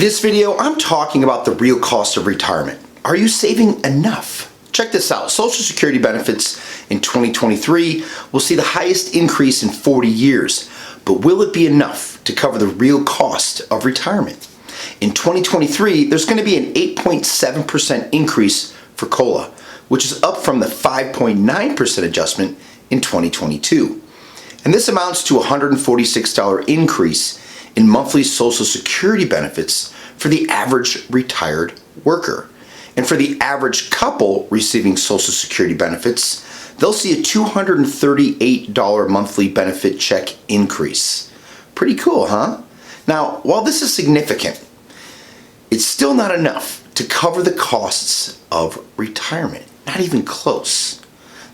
this video, I'm talking about the real cost of retirement. Are you saving enough? Check this out. Social Security benefits in 2023 will see the highest increase in 40 years. But will it be enough to cover the real cost of retirement? In 2023, there's going to be an 8.7% increase for COLA, which is up from the 5.9% adjustment in 2022. And this amounts to a $146 increase in monthly Social Security benefits for the average retired worker. And for the average couple receiving Social Security benefits, they'll see a $238 monthly benefit check increase. Pretty cool, huh? Now, while this is significant, it's still not enough to cover the costs of retirement. Not even close.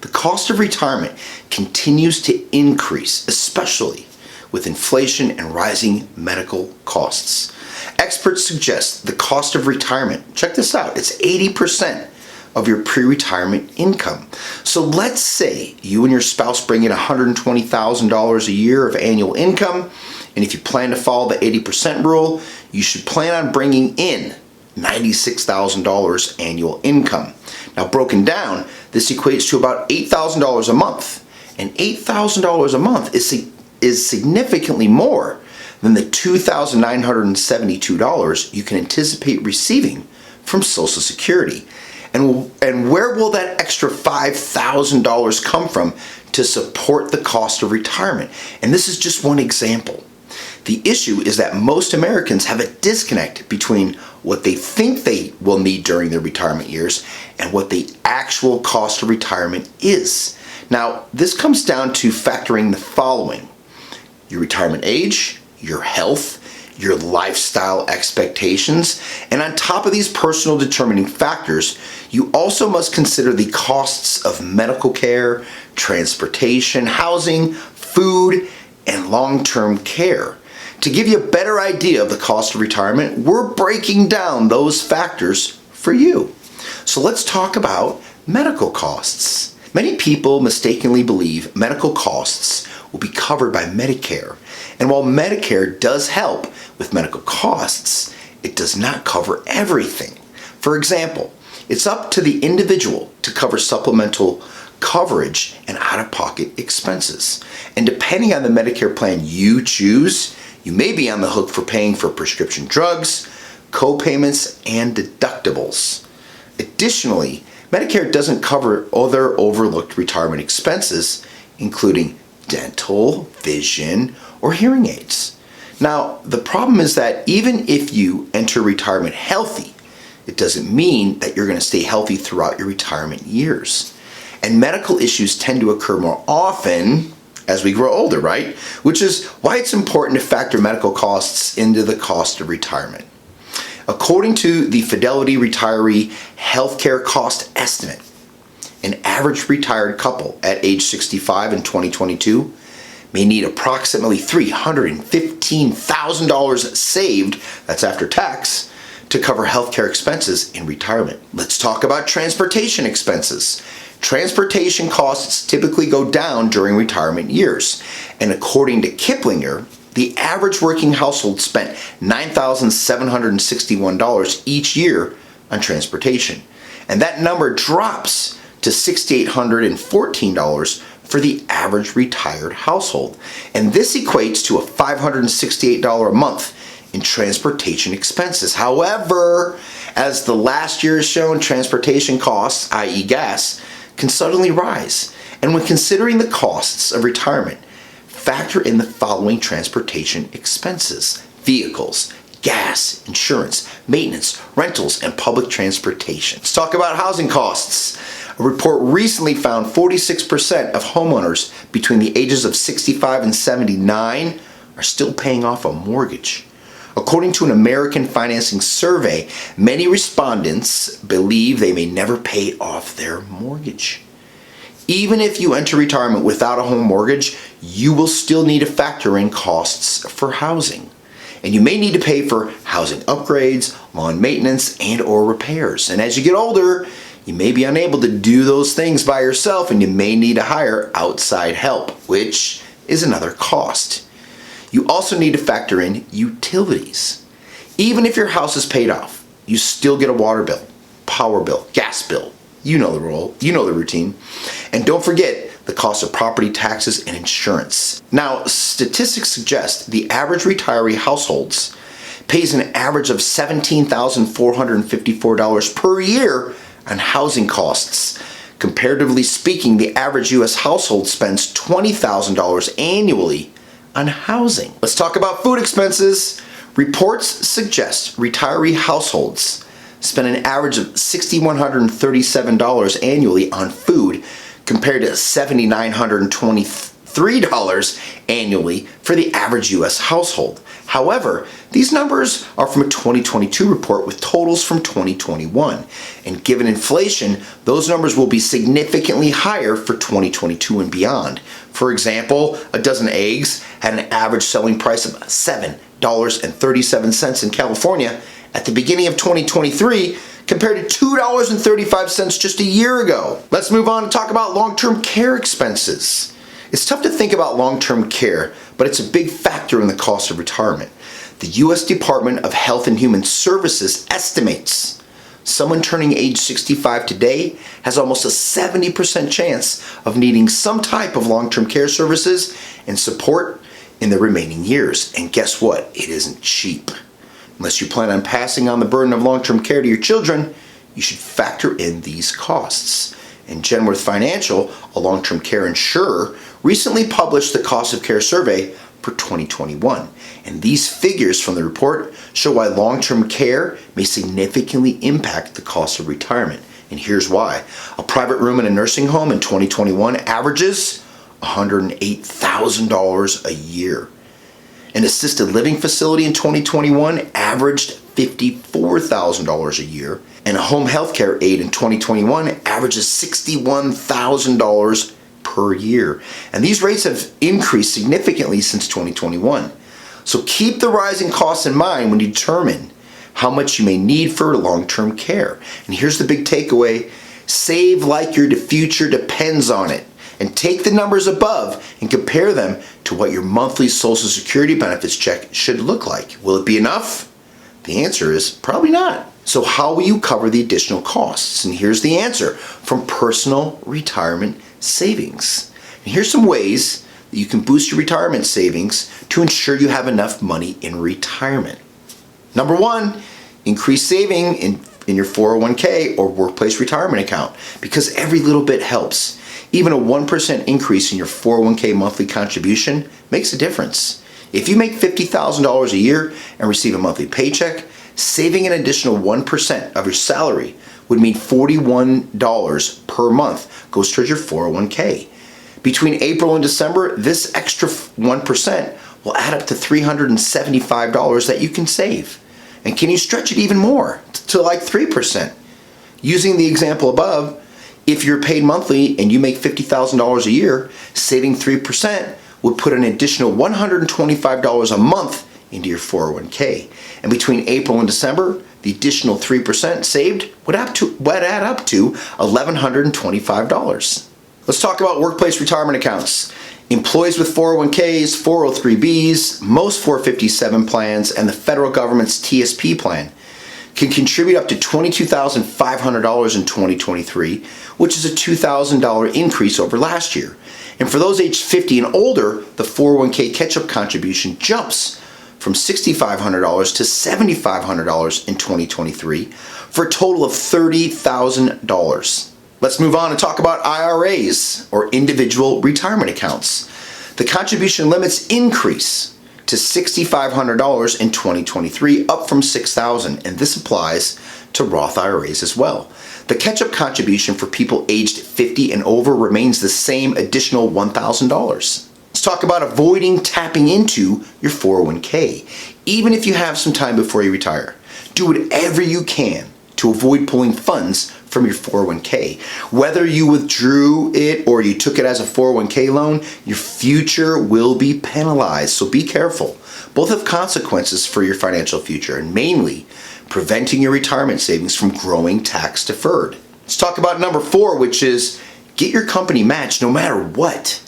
The cost of retirement continues to increase, especially with inflation and rising medical costs. Experts suggest the cost of retirement, check this out, it's 80% of your pre-retirement income. So let's say you and your spouse bring in $120,000 a year of annual income, and if you plan to follow the 80% rule, you should plan on bringing in $96,000 annual income. Now, broken down, this equates to about $8,000 a month, and $8,000 a month is significantly more than the $2,972 you can anticipate receiving from Social Security. And where will that extra $5,000 come from to support the cost of retirement? And this is just one example. The issue is that most Americans have a disconnect between what they think they will need during their retirement years and what the actual cost of retirement is. Now, this comes down to factoring the following: your retirement age, your health, your lifestyle expectations, and on top of these personal determining factors, you also must consider the costs of medical care, transportation, housing, food, and long-term care. To give you a better idea of the cost of retirement, we're breaking down those factors for you. So let's talk about medical costs. Many people mistakenly believe medical costs will be covered by Medicare. And while Medicare does help with medical costs, it does not cover everything. For example, it's up to the individual to cover supplemental coverage and out-of-pocket expenses. And depending on the Medicare plan you choose, you may be on the hook for paying for prescription drugs, co-payments, and deductibles. Additionally, Medicare doesn't cover other overlooked retirement expenses, including dental, vision, or hearing aids. Now, the problem is that even if you enter retirement healthy, it doesn't mean that you're going to stay healthy throughout your retirement years. And medical issues tend to occur more often as we grow older, right? Which is why it's important to factor medical costs into the cost of retirement. According to the Fidelity Retiree Healthcare Cost Estimate, an average retired couple at age 65 in 2022 may need approximately $315,000 saved, that's after tax, to cover healthcare expenses in retirement. Let's talk about transportation expenses. Transportation costs typically go down during retirement years, and according to Kiplinger, the average working household spent $9,761 each year on transportation, and that number drops to $6,814 for the average retired household. And this equates to a $568 a month in transportation expenses. However, as the last year has shown, transportation costs, i.e. gas, can suddenly rise. And when considering the costs of retirement, factor in the following transportation expenses: vehicles, gas, insurance, maintenance, rentals, and public transportation. Let's talk about housing costs. A report recently found 46% of homeowners between the ages of 65 and 79 are still paying off a mortgage. According to an American Financing survey, many respondents believe they may never pay off their mortgage. Even if you enter retirement without a home mortgage, you will still need to factor in costs for housing. And you may need to pay for housing upgrades, lawn maintenance, and or repairs. And as you get older, you may be unable to do those things by yourself, and you may need to hire outside help, which is another cost. You also need to factor in utilities. Even if your house is paid off, you still get a water bill, power bill, gas bill. You know the rule, you know the routine. And don't forget the cost of property taxes and insurance. Now, statistics suggest the average retiree households pays an average of $17,454 per year on housing costs. Comparatively speaking, the average U.S. household spends $20,000 annually on housing. Let's talk about food expenses. Reports suggest retiree households spend an average of $6,137 annually on food compared to $7,923 annually for the average U.S. household. However, these numbers are from a 2022 report with totals from 2021. And given inflation, those numbers will be significantly higher for 2022 and beyond. For example, a dozen eggs had an average selling price of $7.37 in California at the beginning of 2023 compared to $2.35 just a year ago. Let's move on and talk about long-term care expenses. It's tough to think about long-term care, but it's a big factor in the cost of retirement. The U.S. Department of Health and Human Services estimates someone turning age 65 today has almost a 70% chance of needing some type of long-term care services and support in the remaining years. And guess what? It isn't cheap. Unless you plan on passing on the burden of long-term care to your children, you should factor in these costs. And Genworth Financial, a long-term care insurer, recently published the Cost of Care Survey for 2021. And these figures from the report show why long-term care may significantly impact the cost of retirement. And here's why. A private room in a nursing home in 2021 averages $108,000 a year. An assisted living facility in 2021 averaged $54,000 a year. And a home health care aide in 2021 averages $61,000 per year. And these rates have increased significantly since 2021. So keep the rising costs in mind when you determine how much you may need for long-term care. And here's the big takeaway. Save like your future depends on it. And take the numbers above and compare them to what your monthly Social Security benefits check should look like. Will it be enough? The answer is probably not. So how will you cover the additional costs? And here's the answer from Personal Retirement Savings. And here's some ways that you can boost your retirement savings to ensure you have enough money in retirement. Number one, increase saving in your 401k or workplace retirement account because every little bit helps. Even a 1% increase in your 401k monthly contribution makes a difference. If you make $50,000 a year and receive a monthly paycheck, saving an additional 1% of your salary would mean $41 per month goes towards your 401k. Between April and December, this extra 1% will add up to $375 that you can save. And can you stretch it even more to like 3%? Using the example above, if you're paid monthly and you make $50,000 a year, saving 3% would put an additional $125 a month into your 401k. And between April and December, the additional 3% saved would add up to $1,125. Let's talk about workplace retirement accounts. Employees with 401ks, 403bs, most 457 plans, and the federal government's TSP plan can contribute up to $22,500 in 2023, which is a $2,000 increase over last year. And for those aged 50 and older, the 401k catch-up contribution jumps from $6,500 to $7,500 in 2023 for a total of $30,000. Let's move on and talk about IRAs, or individual retirement accounts. The contribution limits increase to $6,500 in 2023, up from $6,000, and this applies to Roth IRAs as well. The catch-up contribution for people aged 50 and over remains the same additional $1,000. Let's talk about avoiding tapping into your 401k. Even if you have some time before you retire, do whatever you can to avoid pulling funds from your 401k. Whether you withdrew it or you took it as a 401k loan, your future will be penalized, so be careful. Both have consequences for your financial future, and mainly preventing your retirement savings from growing tax deferred. Let's talk about number 4, which is get your company matched no matter what.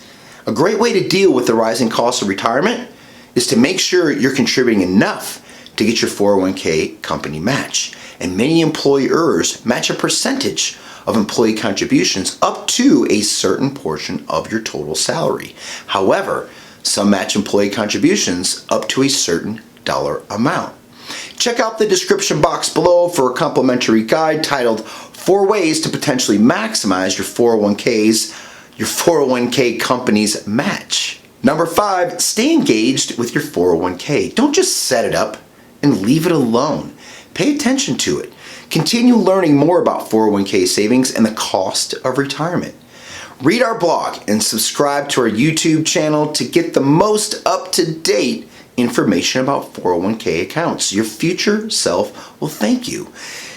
A great way to deal with the rising cost of retirement is to make sure you're contributing enough to get your 401k company match. And many employers match a percentage of employee contributions up to a certain portion of your total salary. However, some match employee contributions up to a certain dollar amount. Check out the description box below for a complimentary guide titled 4 Ways to Potentially Maximize Your 401k company's match. Number 5, stay engaged with your 401k. Don't just set it up and leave it alone. Pay attention to it. Continue learning more about 401k savings and the cost of retirement. Read our blog and subscribe to our YouTube channel to get the most up-to-date information about 401k accounts. Your future self will thank you.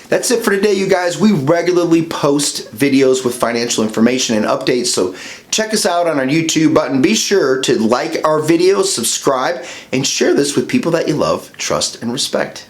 That's it for today, you guys. We regularly post videos with financial information and updates, so check us out on our YouTube button. Be sure to like our videos, subscribe, and share this with people that you love, trust, and respect.